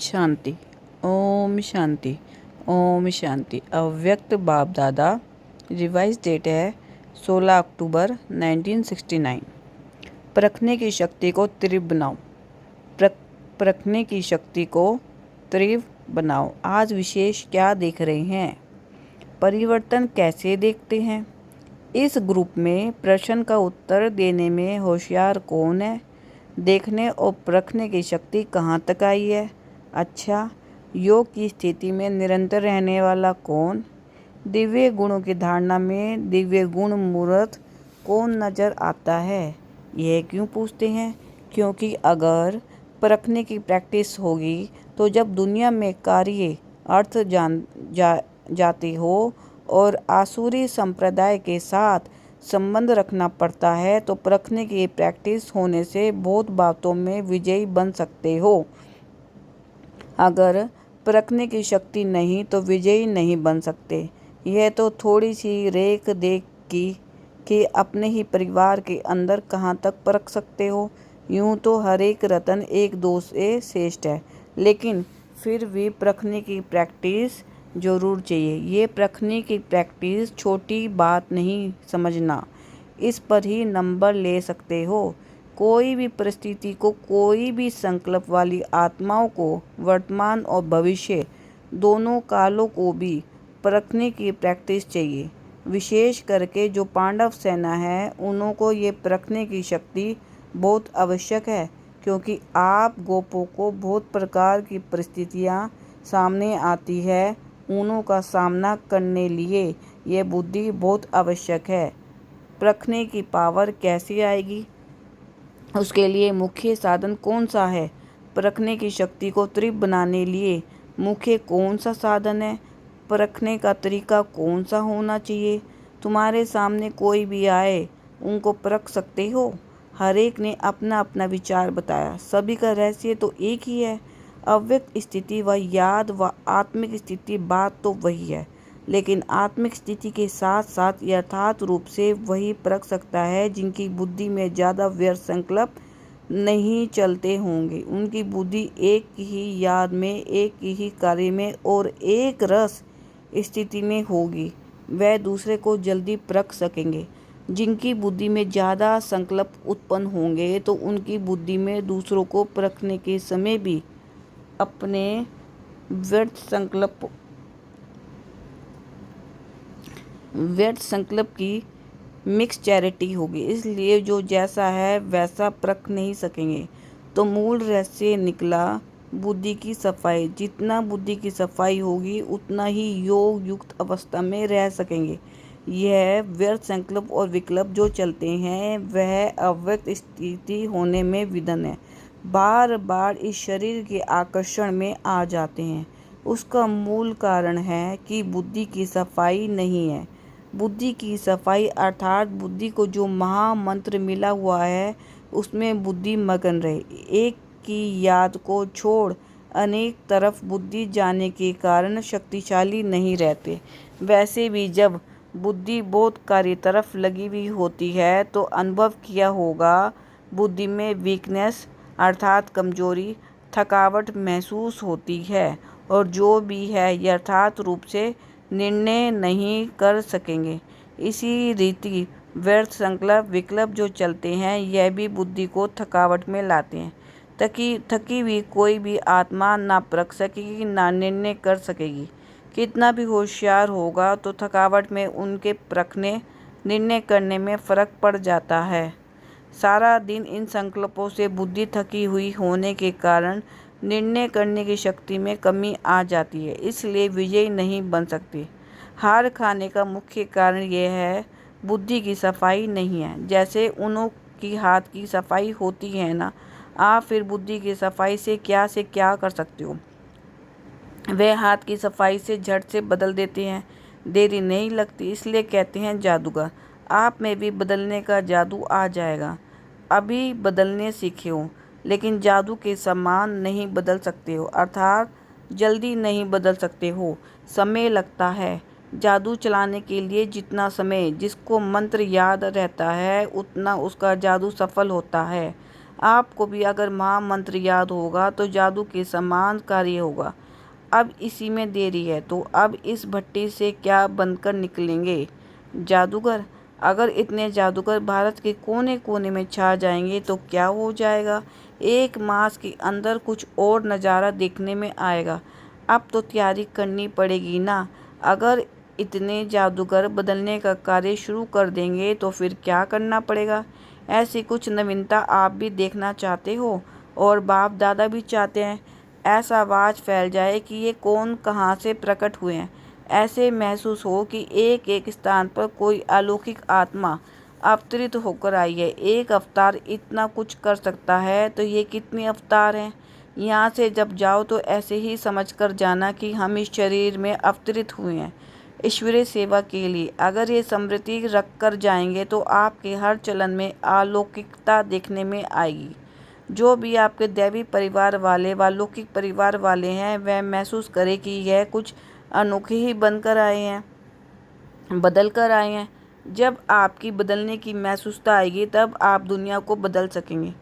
शांति। ओम शांति। ओम शांति। अव्यक्त बाप दादा। रिवाइज डेट है 16 अक्टूबर 1969। परखने की शक्ति को तीव्र बनाओ। परखने की शक्ति को तीव्र बनाओ। आज विशेष क्या देख रहे हैं? परिवर्तन कैसे देखते हैं? इस ग्रुप में प्रश्न का उत्तर देने में होशियार कौन है? देखने और परखने की शक्ति कहाँ तक आई है? अच्छा, योग की स्थिति में निरंतर रहने वाला कौन? दिव्य गुणों की धारणा में दिव्य गुण मूर्त कौन नजर आता है? यह क्यों पूछते हैं? क्योंकि अगर परखने की प्रैक्टिस होगी तो जब दुनिया में कार्य अर्थ जाते हो और आसुरी संप्रदाय के साथ संबंध रखना पड़ता है तो परखने की प्रैक्टिस होने से बहुत बातों में विजयी बन सकते हो। अगर परखने की शक्ति नहीं तो विजयी नहीं बन सकते। यह तो थोड़ी सी रेख देख कि अपने ही परिवार के अंदर कहाँ तक परख सकते हो। यूं तो हर एक रत्न एक दो से श्रेष्ठ है, लेकिन फिर भी परखने की प्रैक्टिस जरूर चाहिए। ये परखने की प्रैक्टिस छोटी बात नहीं समझना, इस पर ही नंबर ले सकते हो। कोई भी परिस्थिति को, कोई भी संकल्प वाली आत्माओं को, वर्तमान और भविष्य दोनों कालों को भी परखने की प्रैक्टिस चाहिए। विशेष करके जो पांडव सेना है उन्हों को ये परखने की शक्ति बहुत आवश्यक है, क्योंकि आप गोपों को बहुत प्रकार की परिस्थितियाँ सामने आती है। उन्हों का सामना करने लिए यह बुद्धि बहुत आवश्यक है। परखने की पावर कैसे आएगी? उसके लिए मुख्य साधन कौन सा है? परखने की शक्ति को तीव्र बनाने लिए मुख्य कौन सा साधन है? परखने का तरीका कौन सा होना चाहिए? तुम्हारे सामने कोई भी आए, उनको परख सकते हो। हर एक ने अपना अपना विचार बताया, सभी का रहस्य तो एक ही है। अव्यक्त स्थिति व याद व आत्मिक स्थिति बात तो वही है, लेकिन आत्मिक स्थिति के साथ साथ यथार्थ रूप से वही परख सकता है जिनकी बुद्धि में ज़्यादा व्यर्थ संकल्प नहीं चलते होंगे। उनकी बुद्धि एक ही याद में, एक ही कार्य में और एक रस स्थिति में होगी। वह दूसरे को जल्दी परख सकेंगे। जिनकी बुद्धि में ज़्यादा संकल्प उत्पन्न होंगे तो उनकी बुद्धि में दूसरों को परखने के समय भी अपने व्यर्थ संकल्प की मिक्स चैरिटी होगी, इसलिए जो जैसा है वैसा परख नहीं सकेंगे। तो मूल रहस्य निकला, बुद्धि की सफाई। जितना बुद्धि की सफाई होगी उतना ही योग युक्त अवस्था में रह सकेंगे। यह व्यर्थ संकल्प और विकल्प जो चलते हैं वह अव्यक्त स्थिति होने में विघ्न है, बार बार इस शरीर के आकर्षण में आ जाते हैं। उसका मूल कारण है कि बुद्धि की सफाई नहीं है। बुद्धि की सफाई अर्थात बुद्धि को जो महामंत्र मिला हुआ है उसमें बुद्धि मगन रहे। एक की याद को छोड़ अनेक तरफ बुद्धि जाने के कारण शक्तिशाली नहीं रहते। वैसे भी जब बुद्धि बहुत कार्य तरफ लगी हुई होती है तो अनुभव किया होगा, बुद्धि में वीकनेस अर्थात कमजोरी, थकावट महसूस होती है और जो भी है यथार्थ रूप से निर्णय नहीं कर सकेंगे। इसी रीति व्यर्थ संकल्प विकल्प जो चलते हैं यह भी बुद्धि को थकावट में लाते हैं। थकी हुई कोई भी आत्मा ना परख सकेगी ना निर्णय कर सकेगी। कितना भी होशियार होगा तो थकावट में उनके परखने निर्णय करने में फर्क पड़ जाता है। सारा दिन इन संकल्पों से बुद्धि थकी हुई होने के कारण निर्णय करने की शक्ति में कमी आ जाती है, इसलिए विजयी नहीं बन सकती। हार खाने का मुख्य कारण यह है बुद्धि की सफाई नहीं है। जैसे उनों की हाथ की सफाई होती है ना, आप फिर बुद्धि की सफाई से क्या कर सकते हो? वह हाथ की सफाई से झट से बदल देते हैं, देरी नहीं लगती, इसलिए कहते हैं जादूगर। आप में भी बदलने का जादू आ जाएगा। अभी बदलने सीखे हो, लेकिन जादू के समान नहीं बदल सकते हो, अर्थात जल्दी नहीं बदल सकते हो, समय लगता है। जादू चलाने के लिए जितना समय जिसको मंत्र याद रहता है उतना उसका जादू सफल होता है। आपको भी अगर महामंत्र याद होगा तो जादू के समान कार्य होगा। अब इसी में देरी है, तो अब इस भट्टी से क्या बनकर निकलेंगे जादूगर? अगर इतने जादूगर भारत के कोने कोने में छा जाएंगे तो क्या हो जाएगा? एक मास के अंदर कुछ और नज़ारा देखने में आएगा। अब तो तैयारी करनी पड़ेगी ना। अगर इतने जादूगर बदलने का कार्य शुरू कर देंगे तो फिर क्या करना पड़ेगा? ऐसी कुछ नवीनता आप भी देखना चाहते हो और बाप दादा भी चाहते हैं। ऐसा आवाज़ फैल जाए कि ये कौन कहाँ से प्रकट हुए हैं। ऐसे महसूस हो कि एक एक स्थान पर कोई अलौकिक आत्मा अवतरित होकर आई है। एक अवतार इतना कुछ कर सकता है तो ये कितने अवतार हैं? यहाँ से जब जाओ तो ऐसे ही समझ कर जाना कि हम इस शरीर में अवतरित हुए हैं ईश्वरीय सेवा के लिए। अगर ये स्मृति रख कर जाएंगे तो आपके हर चलन में अलौकिकता देखने में आएगी। जो भी आपके दैवी परिवार वाले व लौकिक परिवार वाले हैं वह महसूस करे कि यह कुछ अनोखे ही बनकर आए हैं, बदल कर आए हैं। जब आपकी बदलने की महसूसता आएगी तब आप दुनिया को बदल सकेंगे।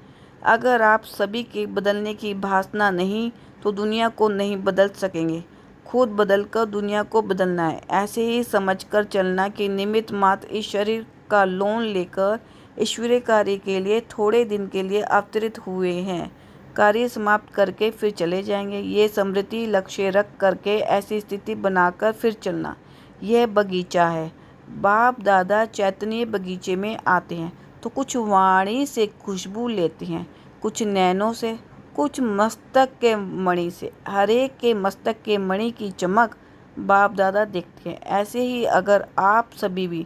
अगर आप सभी के बदलने की भावना नहीं तो दुनिया को नहीं बदल सकेंगे। खुद बदलकर दुनिया को बदलना है। ऐसे ही समझकर चलना कि निमित्त मात्र इस शरीर का लोन लेकर ईश्वरीय कार्य के लिए थोड़े दिन के लिए अवतरित हुए हैं। कार्य समाप्त करके फिर चले जाएंगे। ये स्मृति लक्ष्य रख करके ऐसी स्थिति बनाकर फिर चलना। यह बगीचा है। बाप दादा चैतन्य बगीचे में आते हैं तो कुछ वाणी से खुशबू लेते हैं, कुछ नैनों से, कुछ मस्तक के मणि से। हर एक के मस्तक के मणि की चमक बाप दादा देखते हैं। ऐसे ही अगर आप सभी भी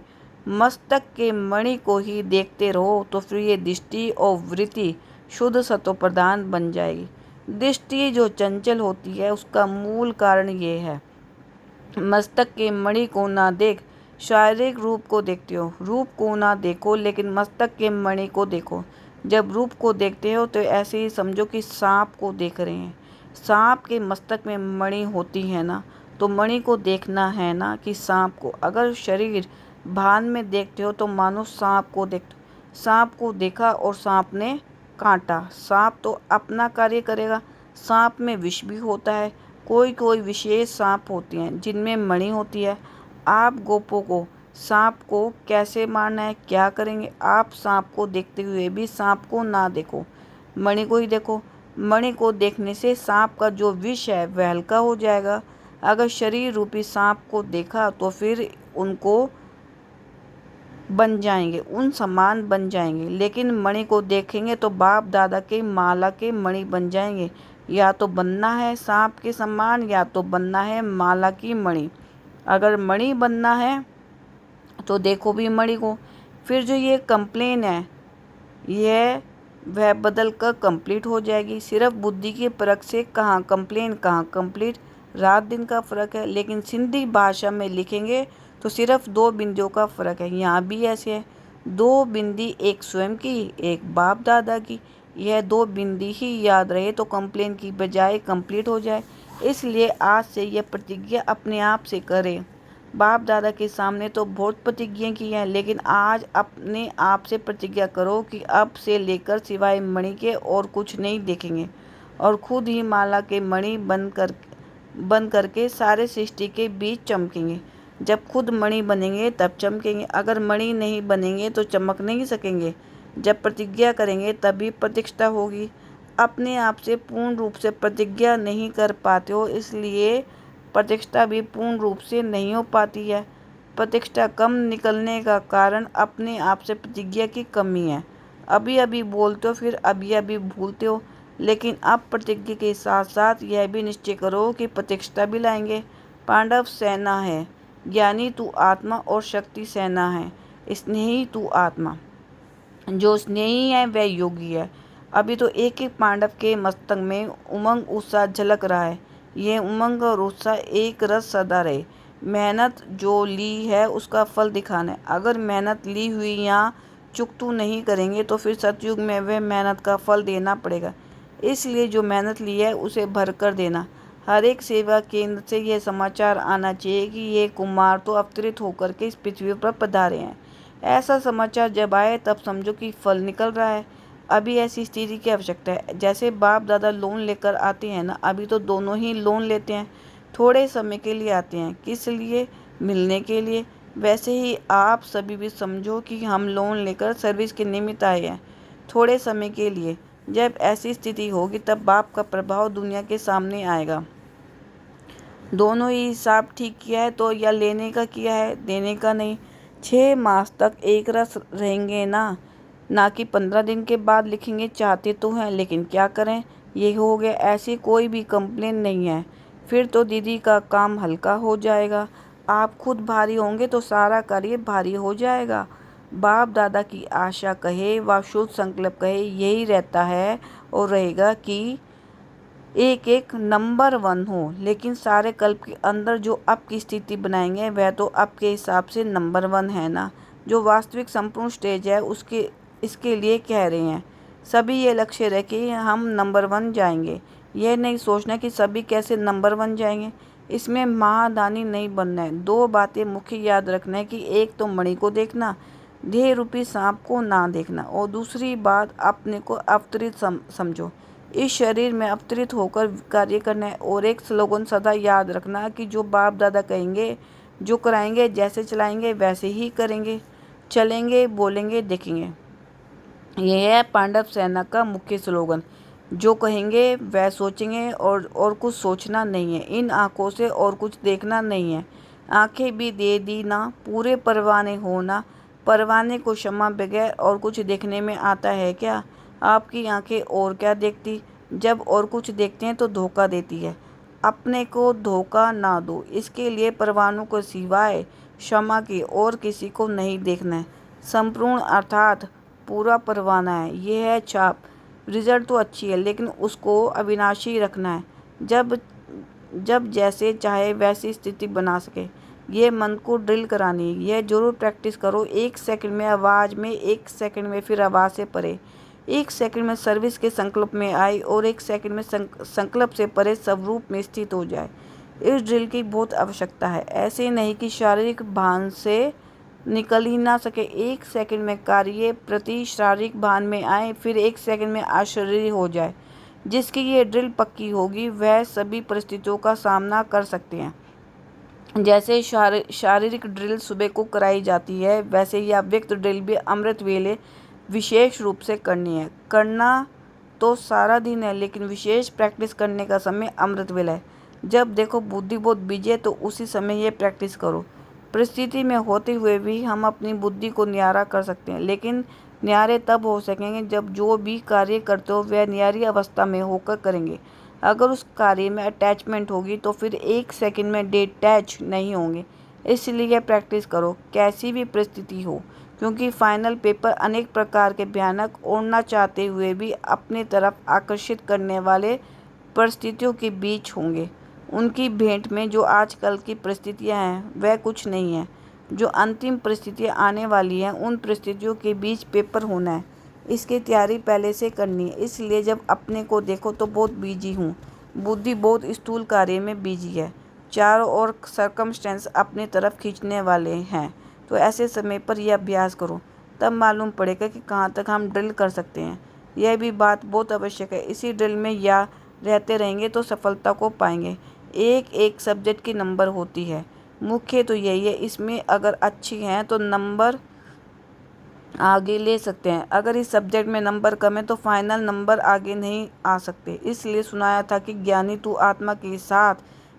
मस्तक के मणि को ही देखते रहो तो फिर ये दृष्टि और वृत्ति शुद्ध सत्व प्रधान बन जाएगी। दृष्टि जो चंचल होती है उसका मूल कारण ये है। मस्तक के मणि को ना देख, शारीरिक रूप को देखते हो। रूप को ना देखो लेकिन मस्तक के मणि को देखो। जब रूप को देखते हो तो ऐसे ही समझो कि सांप को देख रहे हैं। सांप के मस्तक में मणि होती है ना, तो मणि को देखना है ना कि सांप को। अगर शरीर भान में देखते हो तो मानो सांप को देखते हो। सांप को देखा और सांप ने काटा। सांप तो अपना कार्य करेगा। सांप में विष भी होता है। कोई कोई विशेष सांप होती हैं जिनमें मणि होती है। आप गोपों को सांप को कैसे मारना है, क्या करेंगे? आप सांप को देखते हुए भी सांप को ना देखो, मणि को ही देखो। मणि को देखने से सांप का जो विष है वह हल्का हो जाएगा। अगर शरीर रूपी सांप को देखा तो फिर उनको बन जाएंगे, उन समान बन जाएंगे। लेकिन मणि को देखेंगे तो बाप दादा के माला के मणि बन जाएंगे। या तो बनना है सांप के समान या तो बनना है माला की मणि। अगर मणि बनना है तो देखो भी मणि को। फिर जो ये कंप्लेन है यह वह बदल कर कंप्लीट हो जाएगी। सिर्फ बुद्धि की परख से कहाँ कंप्लेन कहाँ कंप्लीट, रात दिन का फ़र्क है। लेकिन सिंधी भाषा में लिखेंगे तो सिर्फ 2 बिंदियों का फ़र्क है। यहाँ भी ऐसे है, 2 बिंदी, एक स्वयं की एक बाप दादा की। यह 2 बिंदी ही याद रहे तो कंप्लेन की बजाय कंप्लीट हो जाए। इसलिए आज से यह प्रतिज्ञा अपने आप से करें। बाप दादा के सामने तो बहुत प्रतिज्ञा की हैं, लेकिन आज अपने आप से प्रतिज्ञा करो कि अब से लेकर सिवाय मणि के और कुछ नहीं देखेंगे और खुद ही माला के मणि बन करके सारे सृष्टि के बीच चमकेंगे। जब खुद मणि बनेंगे तब चमकेंगे। अगर मणि नहीं बनेंगे तो चमक नहीं सकेंगे। जब प्रतिज्ञा करेंगे तभी प्रतिष्ठा होगी। अपने आप से पूर्ण रूप से प्रतिज्ञा नहीं कर पाते हो, इसलिए प्रतिष्ठा भी पूर्ण रूप से नहीं हो पाती है। प्रतिष्ठा कम निकलने का कारण अपने आप से प्रतिज्ञा की कमी है। अभी अभी बोलते हो फिर अभी अभी भूलते हो। लेकिन अब प्रतिज्ञा के साथ साथ यह भी निश्चय करो कि प्रतिष्ठा भी लाएंगे। पांडव सेना है, ज्ञानी तू आत्मा और शक्ति सेना है। स्नेही तू आत्मा, जो स्नेही है वह योगी है। अभी तो एक एक पांडव के मस्तक में उमंग उत्साह झलक रहा है। यह उमंग और उत्साह एक रस सदा रहे। मेहनत जो ली है उसका फल दिखाना है। अगर मेहनत ली हुई यहाँ चुकतू नहीं करेंगे तो फिर सतयुग में वह मेहनत का फल देना पड़ेगा। इसलिए जो मेहनत ली है उसे भर कर देना। हर एक सेवा केंद्र से यह समाचार आना चाहिए कि ये कुमार तो अवतरित होकर के इस पृथ्वी पर पधारे हैं। ऐसा समाचार जब आए तब समझो कि फल निकल रहा है। अभी ऐसी स्थिति की आवश्यकता है। जैसे बाप दादा लोन लेकर आते हैं ना, अभी तो दोनों ही लोन लेते हैं, थोड़े समय के लिए आते हैं, किस लिए? मिलने के लिए। वैसे ही आप सभी भी समझो कि हम लोन लेकर सर्विस के निमित्त आए हैं, थोड़े समय के लिए। जब ऐसी स्थिति होगी तब बाप का प्रभाव दुनिया के सामने आएगा। दोनों ही हिसाब ठीक किया है तो, या लेने का किया है, देने का नहीं। 6 मास तक एक रस रहेंगे ना कि 15 दिन के बाद लिखेंगे। चाहते तो हैं लेकिन क्या करें, ये हो गया। ऐसी कोई भी कंप्लेन नहीं है। फिर तो दीदी का काम हल्का हो जाएगा। आप खुद भारी होंगे तो सारा कार्य भारी हो जाएगा। बाप दादा की आशा कहे व शुभ संकल्प कहे, यही रहता है और रहेगा कि एक एक नंबर 1 हो। लेकिन सारे कल्प के अंदर जो आपकी स्थिति बनाएंगे वह तो आपके हिसाब से नंबर 1 है ना। जो वास्तविक संपूर्ण स्टेज है उसके इसके लिए कह रहे हैं। सभी ये लक्ष्य रखे कि हम नंबर 1 जाएंगे। यह नहीं सोचना कि सभी कैसे नंबर 1 जाएंगे। इसमें महादानी नहीं बनना है। 2 बातें मुख्य याद रखना है कि एक तो मणि को देखना, ध्येय रूपी सांप को ना देखना, और दूसरी बात अपने को अवतरित समझो, इस शरीर में अवतरित होकर कार्य करना है। और एक स्लोगन सदा याद रखना कि जो बाप दादा कहेंगे, जो कराएंगे, जैसे चलाएंगे वैसे ही करेंगे, चलेंगे, बोलेंगे, देखेंगे। यह है पांडव सेना का मुख्य स्लोगन। जो कहेंगे वह सोचेंगे और कुछ सोचना नहीं है। इन आंखों से और कुछ देखना नहीं है। आंखें भी दे दी ना, पूरे परवाने होना। परवाने को क्षमा बगैर और कुछ देखने में आता है क्या? आपकी आंखें और क्या देखती? जब और कुछ देखते हैं तो धोखा देती है। अपने को धोखा ना दो, इसके लिए परवानों को सिवाय क्षमा के और किसी को नहीं देखना है। संपूर्ण अर्थात पूरा परवाना है। यह है छाप। रिजल्ट तो अच्छी है लेकिन उसको अविनाशी रखना है। जब जब जैसे चाहे वैसी स्थिति बना सके। ये मन को ड्रिल करानी है। यह जरूर प्रैक्टिस करो। 1 सेकंड में आवाज़ में, 1 सेकंड में फिर आवाज़ से परे, 1 सेकंड में सर्विस के संकल्प में आए और 1 सेकंड में संकल्प से परे स्वरूप में स्थित हो जाए। इस ड्रिल की बहुत आवश्यकता है। ऐसे नहीं कि शारीरिक भान से निकल ही ना सके। 1 सेकंड में कार्य प्रति शारीरिक भान में आए, फिर 1 सेकंड में अशरीरी हो जाए। जिसकी ये ड्रिल पक्की होगी वह सभी परिस्थितियों का सामना कर सकते हैं। जैसे शारीरिक ड्रिल सुबह को कराई जाती है, वैसे ही अव्यक्त ड्रिल भी अमृत वेले विशेष रूप से करनी है। करना तो सारा दिन है लेकिन विशेष प्रैक्टिस करने का समय अमृत वेला है। जब देखो बुद्धि बहुत बिजी है तो उसी समय ये प्रैक्टिस करो। परिस्थिति में होते हुए भी हम अपनी बुद्धि को न्यारा कर सकते हैं, लेकिन न्यारे तब हो सकेंगे जब जो भी कार्य करते हो वह न्यारी अवस्था में होकर करेंगे। अगर उस कार्य में अटैचमेंट होगी तो फिर 1 सेकंड में डिटैच नहीं होंगे। इसलिए प्रैक्टिस करो कैसी भी परिस्थिति हो, क्योंकि फाइनल पेपर अनेक प्रकार के भयानक और न चाहते हुए भी अपनी तरफ आकर्षित करने वाले परिस्थितियों के बीच होंगे। उनकी भेंट में जो आजकल की परिस्थितियां हैं वह कुछ नहीं है। जो अंतिम परिस्थितियां आने वाली हैं उन परिस्थितियों के बीच पेपर होना है। इसकी तैयारी पहले से करनी है। इसलिए जब अपने को देखो तो बहुत बिजी हूँ, बुद्धि बहुत स्थूल कार्य में बिजी है, चारों ओर सर्कमस्टेंस अपनी तरफ खींचने वाले हैं। तो ऐसे समय पर यह अभ्यास करो, तब मालूम पड़ेगा कि कहाँ तक हम ड्रिल कर सकते हैं। यह भी बात बहुत आवश्यक है। इसी ड्रिल में या रहते रहेंगे तो सफलता को पाएंगे। एक एक सब्जेक्ट की नंबर होती है, मुख्य तो यही है। इसमें अगर अच्छी हैं तो नंबर आगे ले सकते हैं। अगर इस सब्जेक्ट में नंबर कम है तो फाइनल नंबर आगे नहीं आ सकते। इसलिए सुनाया था कि ज्ञानी तू आत्मा के साथ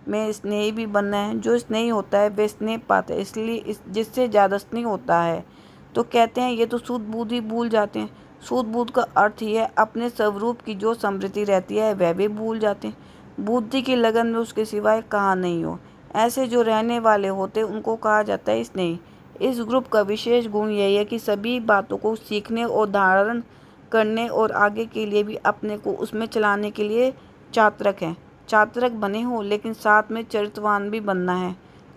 में स्नेही भी बनना है। जो स्नेही होता है वह स्नेह पाता है। इसलिए जिससे ज़्यादा स्नेह होता है तो कहते हैं ये तो सूद बूद ही भूल जाते हैं। सूद बूद का अर्थ ही है अपने स्वरूप की जो समृद्धि रहती है वह भी भूल जाते हैं। बुद्धि की लगन में उसके सिवाय कहाँ नहीं हो। ऐसे जो रहने वाले होते उनको कहा जाता है स्नेही। इस ग्रुप का विशेष गुण यही है कि सभी बातों को सीखने और धारण करने और आगे के लिए भी अपने को उसमें चलाने के लिए चातरक हैं। चातरक बने हो लेकिन साथ में चरित्रवान भी बनना है।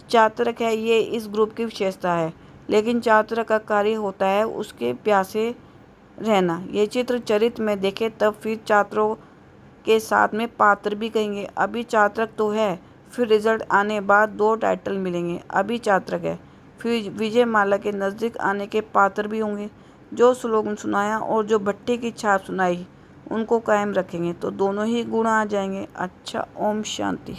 चातरक है ये इस ग्रुप की विशेषता है, लेकिन चातरक का कार्य होता है उसके प्यासे रहना। ये चित्र चरित्र में देखे तब फिर छात्रों के साथ में पात्र भी कहेंगे। अभी छात्रक तो है, फिर रिजल्ट आने बाद 2 टाइटल मिलेंगे। अभी छात्रक है, फिर विजय माला के नज़दीक आने के पात्र भी होंगे। जो स्लोगन सुनाया और जो भट्टे की छाप सुनाई उनको कायम रखेंगे तो दोनों ही गुण आ जाएंगे। अच्छा, ओम शांति।